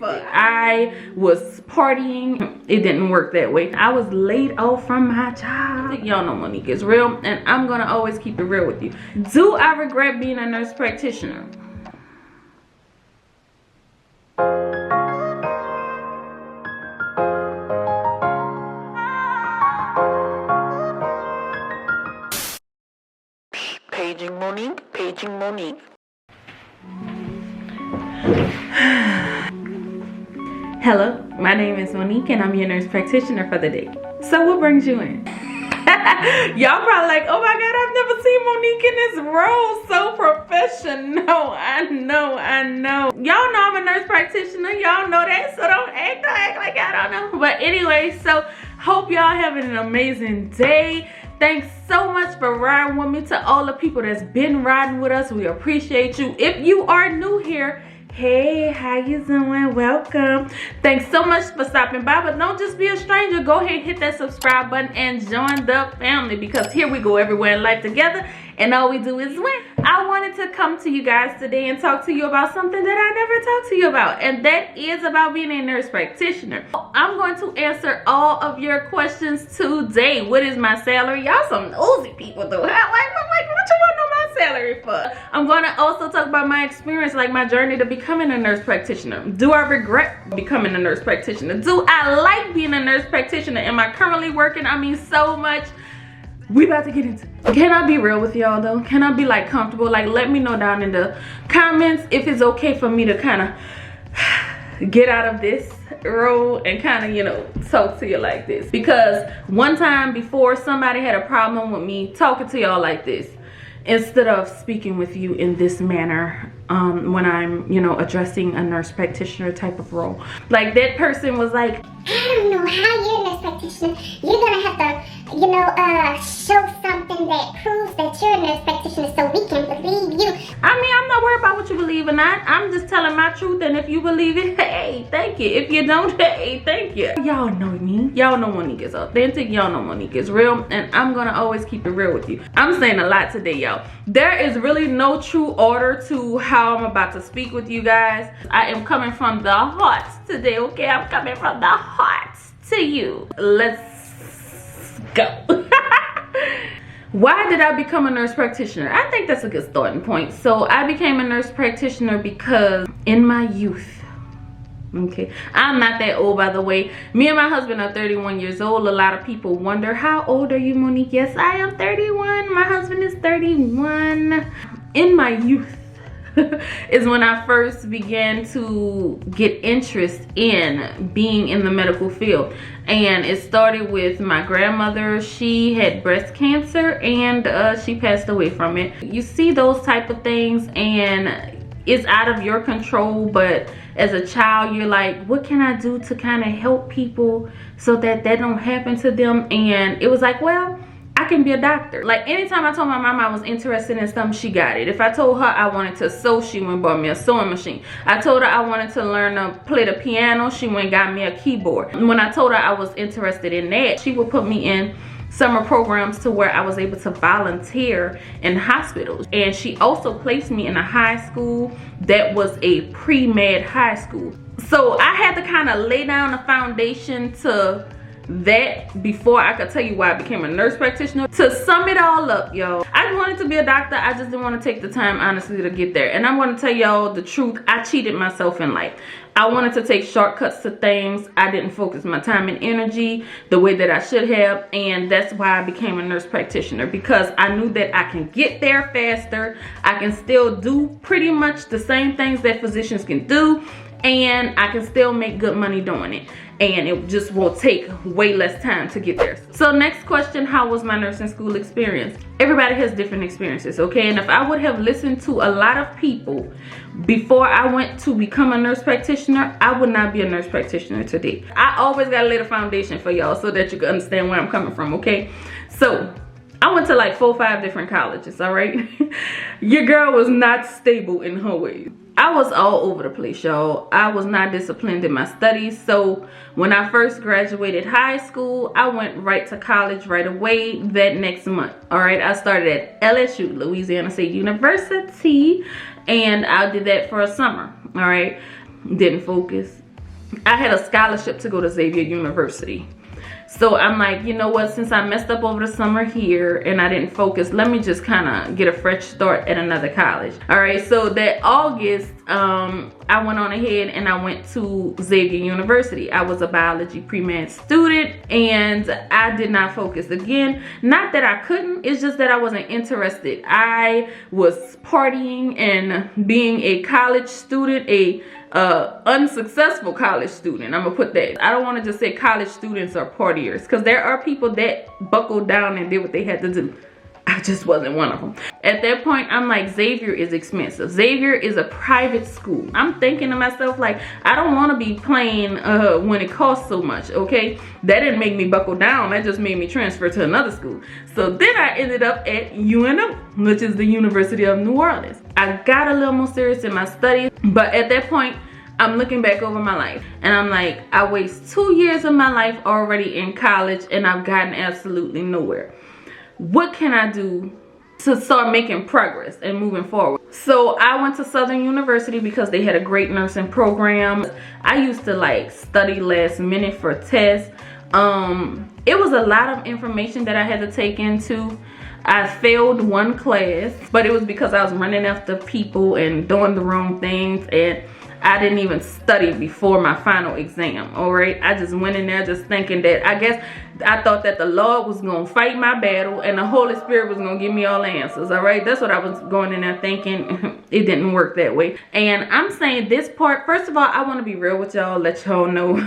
I was partying. It didn't work that way. I was laid off from my job. Y'all know Monique is real, and I'm gonna always keep it real with you. Do I regret being a nurse practitioner? Paging Monique, paging Monique. Hello, my name is Monique and I'm your nurse practitioner for the day. So what brings you in? Y'all probably like, oh my god, I've never seen Monique in this role. So professional. I know. Y'all know I'm a nurse practitioner. Y'all know that, so don't act like I don't know. But anyway, so hope y'all having an amazing day. Thanks so much for riding with me. To all the people that's been riding with us, we appreciate you. If you are new here, hey, how you doing? Welcome. Thanks so much for stopping by, but don't just be a stranger. Go ahead and hit that subscribe button and join the family, because here we go everywhere in life together, and all we do is win. I wanted to come to you guys today and talk to you about something that I never talked to you about, and that is about being a nurse practitioner. I'm going to answer all of your questions today. What is my salary? Y'all some nosy people though. Like, what you want to know my salary for? I'm going to also talk about my experience, like my journey to becoming a nurse practitioner. Do I regret becoming a nurse practitioner? Do I like being a nurse practitioner? Am I currently working? I mean, so much. We about to get into it. Can I be real with y'all though? Can I be like comfortable? Like, let me know down in the comments if it's okay for me to kind of get out of this role and kind of, you know, talk to you like this. Because one time before, somebody had a problem with me talking to y'all like this, instead of speaking with you in this manner when I'm, you know, addressing a nurse practitioner type of role. Like, that person was like, I don't know how you're a nurse practitioner. You're gonna have to, you know, show something that proves that you're a nurse practitioner so we can believe you. I mean, I'm not worried about what you believe or not. I'm just telling my truth, and if you believe it, hey, thank you. If you don't, hey, thank you. Y'all know me. Y'all know Monique is authentic. Y'all know Monique is real, and I'm gonna always keep it real with you. I'm saying a lot today, y'all. There is really no true order to how I'm about to speak with you guys. I am coming from the heart today, okay? I'm coming from the heart to you. Let's go. Why did I become a nurse practitioner? I think that's a good starting point. So I became a nurse practitioner because in my youth, okay, I'm not that old, by the way. Me and my husband are 31 years old. A lot of people wonder, how old are you, Monique? Yes, I am 31. My husband is 31. In my youth is when I first began to get interest in being in the medical field. And it started with my grandmother. She had breast cancer and she passed away from it. You see those type of things and it's out of your control, but as a child you're like, what can I do to kind of help people so that that don't happen to them? And it was like, well, I can be a doctor. Like, anytime I told my mom I was interested in something, she got it. If I told her I wanted to sew, she went and bought me a sewing machine. I told her I wanted to learn to play the piano, she went and got me a keyboard. And when I told her I was interested in that, she would put me in summer programs to where I was able to volunteer in hospitals. And she also placed me in a high school that was a pre-med high school. So I had to kind of lay down a foundation to that before I could tell you why I became a nurse practitioner. To sum it all up, y'all, I wanted to be a doctor. I just didn't want to take the time, honestly, to get there. And I'm going to tell y'all the truth. I cheated myself in life. I wanted to take shortcuts to things. I didn't focus my time and energy the way that I should have, and that's why I became a nurse practitioner, because I knew that I can get there faster. I can still do pretty much the same things that physicians can do, and I can still make good money doing it. And it just will take way less time to get there. So next question, how was my nursing school experience? Everybody has different experiences, okay? And if I would have listened to a lot of people before I went to become a nurse practitioner, I would not be a nurse practitioner today. I always gotta lay the foundation for y'all so that you can understand where I'm coming from, okay? So I went to like 4 or 5 different colleges, all right? Your girl was not stable in her ways. I was all over the place, y'all. I was not disciplined in my studies. So when I first graduated high school, I went right to college right away that next month. All right, I started at LSU, Louisiana State University, and I did that for a summer. All right, didn't focus. I had a scholarship to go to Xavier University. So I'm like, you know what, since I messed up over the summer here and I didn't focus, let me just kind of get a fresh start at another college. All right, so that August, I went on ahead and I went to Xavier University. I was a biology pre-med student and I did not focus. Again, not that I couldn't, it's just that I wasn't interested. I was partying and being a college student, a unsuccessful college student. I'm gonna put that. I don't want to just say college students are partiers, because there are people that buckled down and did what they had to do. I just wasn't one of them. At that point, I'm like, Xavier is expensive. Xavier is a private school. I'm thinking to myself, like, I don't want to be playing when it costs so much, okay? That didn't make me buckle down. That just made me transfer to another school. So then I ended up at UNO, which is the University of New Orleans. I got a little more serious in my studies, but at that point, I'm looking back over my life and I'm like, I waste 2 years of my life already in college and I've gotten absolutely nowhere. What can I do to start making progress and moving forward? So I went to Southern University because they had a great nursing program. I used to like study last minute for tests. It was a lot of information that I had to take into. I failed one class, but it was because I was running after people and doing the wrong things, and I didn't even study before my final exam. All right, I just went in there just thinking that, I guess I thought that the Lord was gonna fight my battle and the Holy Spirit was gonna give me all the answers. All right, that's what I was going in there thinking. It didn't work that way. And I'm saying this part, first of all, I want to be real with y'all, let y'all know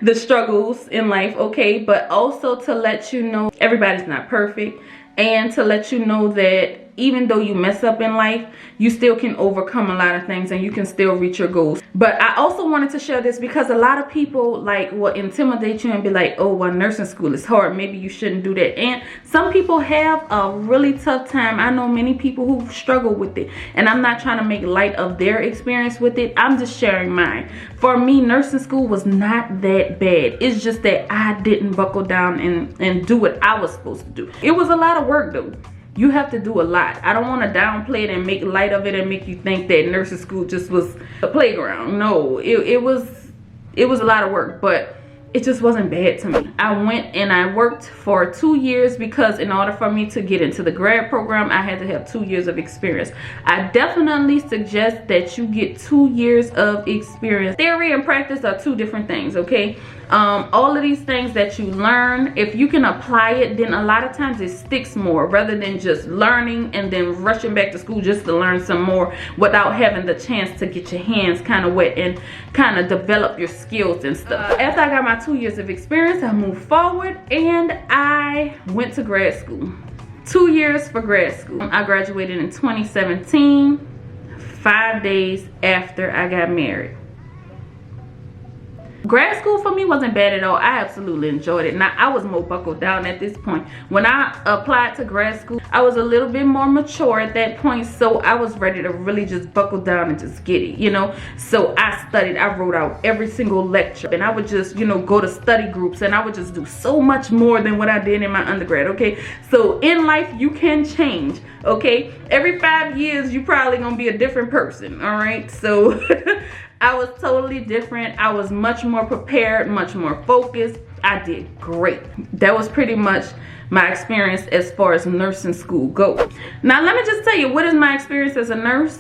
the struggles in life, okay? But also to let you know everybody's not perfect, and to let you know that even though you mess up in life, you still can overcome a lot of things and you can still reach your goals. But I also wanted to share this because a lot of people like will intimidate you and be like, oh, well, nursing school is hard, maybe you shouldn't do that. And some people have a really tough time. I know many people who struggle with it, and I'm not trying to make light of their experience with it. I'm just sharing mine. For me, nursing school was not that bad. It's just that I didn't buckle down and do what I was supposed to do. It was a lot of work though. You have to do a lot. I don't want to downplay it and make light of it and make you think that nursing school just was a playground. No, it was a lot of work, but it just wasn't bad to me. I went and I worked for 2 years because in order for me to get into the grad program, I had to have 2 years of experience. I definitely suggest that you get 2 years of experience. Theory and practice are two different things, okay? All of these things that you learn, if you can apply it, then a lot of times it sticks more rather than just learning and then rushing back to school just to learn some more without having the chance to get your hands kind of wet and kind of develop your skills and stuff. After I got my 2 years of experience, I moved forward and I went to grad school. 2 years for grad school. I graduated in 2017, 5 days after I got married. Grad school for me wasn't bad at all. I absolutely enjoyed it. Now, I was more buckled down at this point. When I applied to grad school, I was a little bit more mature at that point, so I was ready to really just buckle down and just get it, you know? So I studied. I wrote out every single lecture, and I would just, you know, go to study groups, and I would just do so much more than what I did in my undergrad, okay? So in life, you can change, okay? Every 5 years, you probably gonna be a different person, all right? So I was totally different. I was much more prepared, much more focused. I did great. That was pretty much my experience as far as nursing school goes. Now, let me just tell you, what is my experience as a nurse?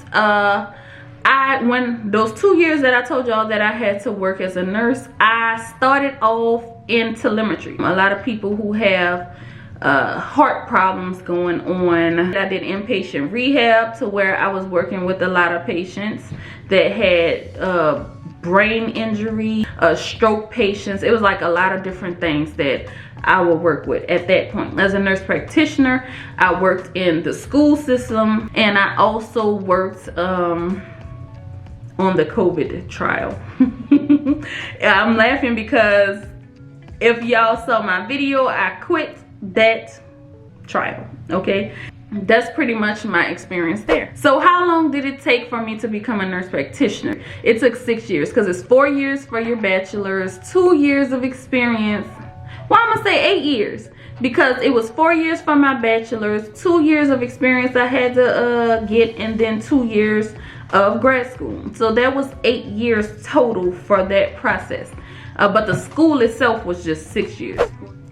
When those 2 years that I told y'all that I had to work as a nurse, I started off in telemetry. A lot of people who have heart problems going on. I did inpatient rehab to where I was working with a lot of patients that had brain injury, stroke patients. It was like a lot of different things that I would work with at that point. As a nurse practitioner, I worked in the school system, and I also worked on the COVID trial. I'm laughing because if y'all saw my video, I quit that trial, okay? That's pretty much my experience there. So how long did it take for me to become a nurse practitioner? It took 6 years, because it's 4 years for your bachelor's, 2 years of experience. Well, I'm gonna say 8 years, because it was 4 years for my bachelor's, 2 years of experience I had to get, and then 2 years of grad school. So that was 8 years total for that process. But the school itself was just 6 years.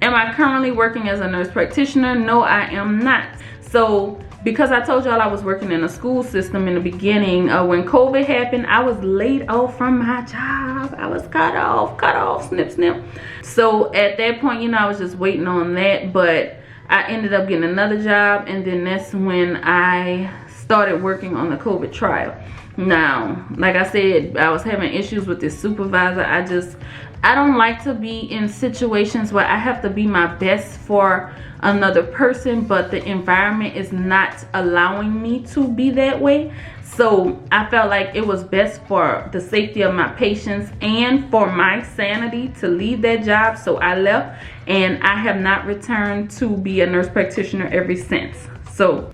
Am I currently working as a nurse practitioner? No, I am not. So because I told y'all I was working in a school system in the beginning, when COVID happened, I was laid off from my job. I was cut off, snip, snip. So at that point, you know, I was just waiting on that, but I ended up getting another job, and then that's when I started working on the COVID trial. Now, like I said, I was having issues with this supervisor. I don't like to be in situations where I have to be my best for another person, but the environment is not allowing me to be that way. So I felt like it was best for the safety of my patients and for my sanity to leave that job. So I left, and I have not returned to be a nurse practitioner ever since. So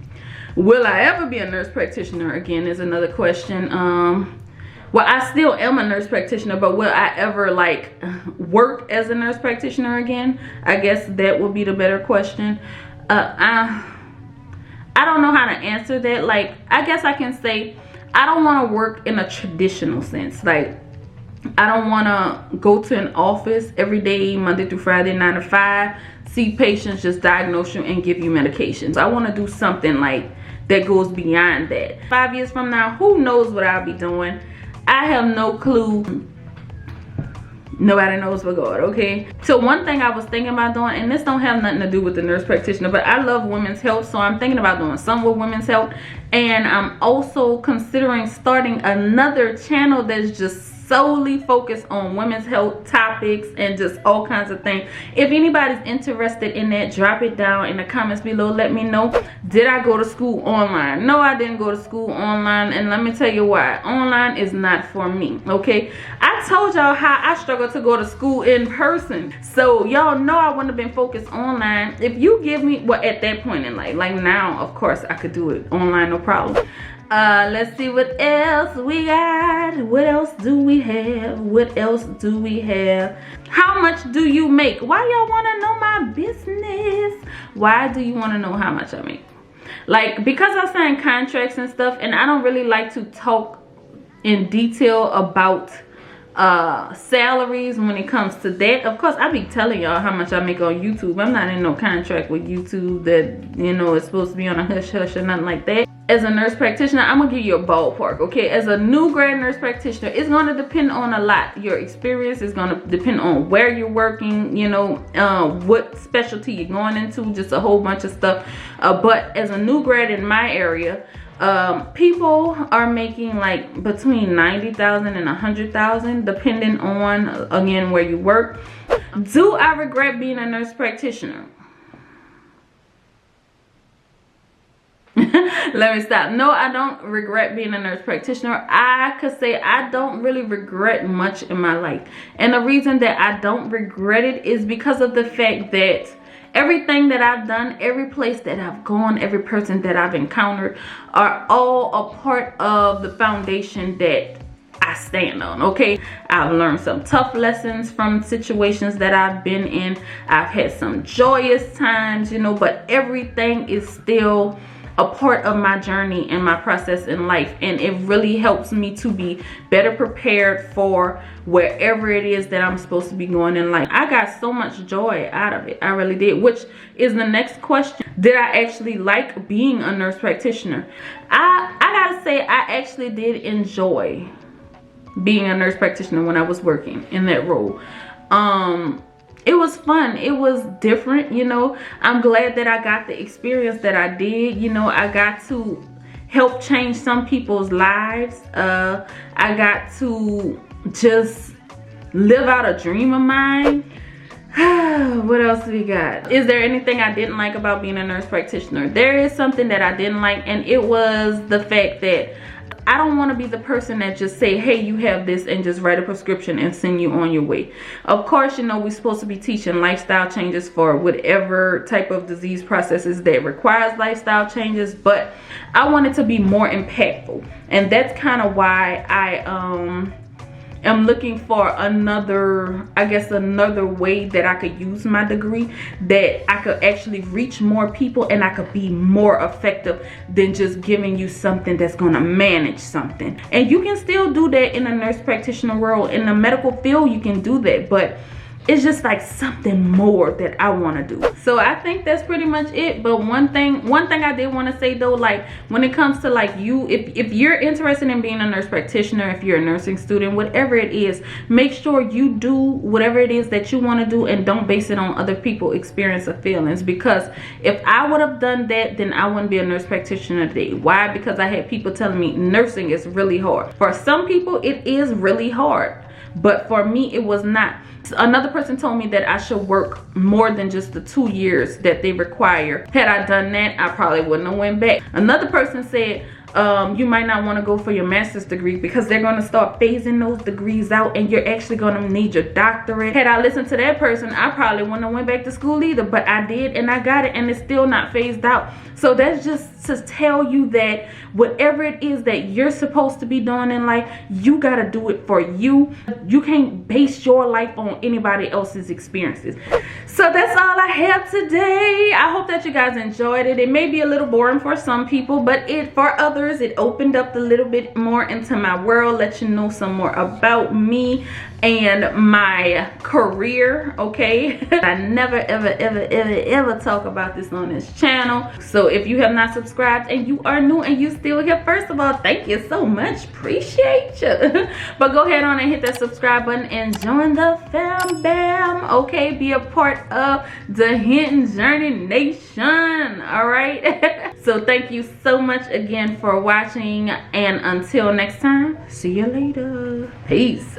will I ever be a nurse practitioner again is another question. Well, I still am a nurse practitioner, but will I ever like work as a nurse practitioner again? I guess that would be the better question. I don't know how to answer that. Like, I guess I can say I don't want to work in a traditional sense. Like, I don't want to go to an office every day, Monday through Friday, 9 to 5, see patients, just diagnose you and give you medications. I want to do something like that goes beyond that. 5 years from now, who knows what I'll be doing? I have no clue. Nobody knows but God, okay? So one thing I was thinking about doing, and this don't have nothing to do with the nurse practitioner, but I love women's health, so I'm thinking about doing some with women's health. And I'm also considering starting another channel that's just solely focused on women's health topics and just all kinds of things. If anybody's interested in that, drop it down in the comments below. Let me know. Did I go to school online? No, I didn't go to school online, and let me tell you why. Online is not for me, okay? I told y'all how I struggled to go to school in person, so y'all know I wouldn't have been focused online. If you give me, well, at that point in life, like now, of course I could do it online, no problem. Let's see what else we got. What else do we have? What else do we have? How much do you make? Why y'all want to know my business? Why do you want to know how much I make? Like, because I sign contracts and stuff, and I don't really like to talk in detail about salaries when it comes to that. Of course, I be telling y'all how much I make on YouTube. I'm not in no contract with YouTube that, you know, it's supposed to be on a hush hush or nothing like that. As a nurse practitioner, I'm gonna give you a ballpark, okay? As a new grad nurse practitioner, it's gonna depend on a lot. Your experience is gonna depend on where you're working, you know, what specialty you're going into, just a whole bunch of stuff. But as a new grad in my area, people are making like between 90,000 and 100,000, depending on, again, where you work. Do I regret being a nurse practitioner? Let me stop. No, I don't regret being a nurse practitioner. I could say I don't really regret much in my life, and the reason that I don't regret it is because of the fact that everything that I've done, every place that I've gone, every person that I've encountered are all a part of the foundation that I stand on, okay? I've learned some tough lessons from situations that I've been in. I've had some joyous times, you know, but everything is still a part of my journey and my process in life, and it really helps me to be better prepared for wherever it is that I'm supposed to be going in life. I got so much joy out of it. I really did, which is the next question. Did I actually like being a nurse practitioner? I gotta say I actually did enjoy being a nurse practitioner when I was working in that role. It was fun. It was different, you know. I'm glad that I got the experience that I did. You know, I got to help change some people's lives. I got to just live out a dream of mine. What else do we got? Is there anything I didn't like about being a nurse practitioner? There is something that I didn't like, and it was the fact that I don't want to be the person that just say, hey, you have this, and just write a prescription and send you on your way. Of course, you know, we're supposed to be teaching lifestyle changes for whatever type of disease processes that requires lifestyle changes, but I wanted to be more impactful, and that's kind of why I am looking for another, I guess, another way that I could use my degree, that I could actually reach more people and I could be more effective than just giving you something that's going to manage something. And you can still do that in the nurse practitioner world. In the medical field, you can do that, but it's just like something more that I want to do. So I think that's pretty much it. But one thing I did want to say though, like when it comes to like you, if you're interested in being a nurse practitioner, if you're a nursing student, whatever it is, make sure you do whatever it is that you want to do and don't base it on other people's experience or feelings. Because if I would have done that, then I wouldn't be a nurse practitioner today. Why? Because I had people telling me nursing is really hard. For some people it is really hard, but for me it was not. Another person told me that I should work more than just the 2 years that they require. Had I done that, I probably wouldn't have went back. Another person said, you might not want to go for your master's degree because they're going to start phasing those degrees out and you're actually going to need your doctorate. Had I listened to that person, I probably wouldn't have went back to school either, but I did and I got it and it's still not phased out. So that's just to tell you that whatever it is that you're supposed to be doing in life, you got to do it for you. You can't base your life on anybody else's experiences. So that's all I have today. I hope that you guys enjoyed it. It may be a little boring for some people, but for others, it opened up a little bit more into my world, let you know some more about me and my career, okay? I never ever talk about this on this channel. So if you have not subscribed and you are new and you still here, first of all, thank you so much, appreciate you. But go ahead on and hit that subscribe button and join the fam bam, okay? Be a part of the Hidden Journey Nation, all right? So thank you so much again for watching, and until next time, see you later. Peace.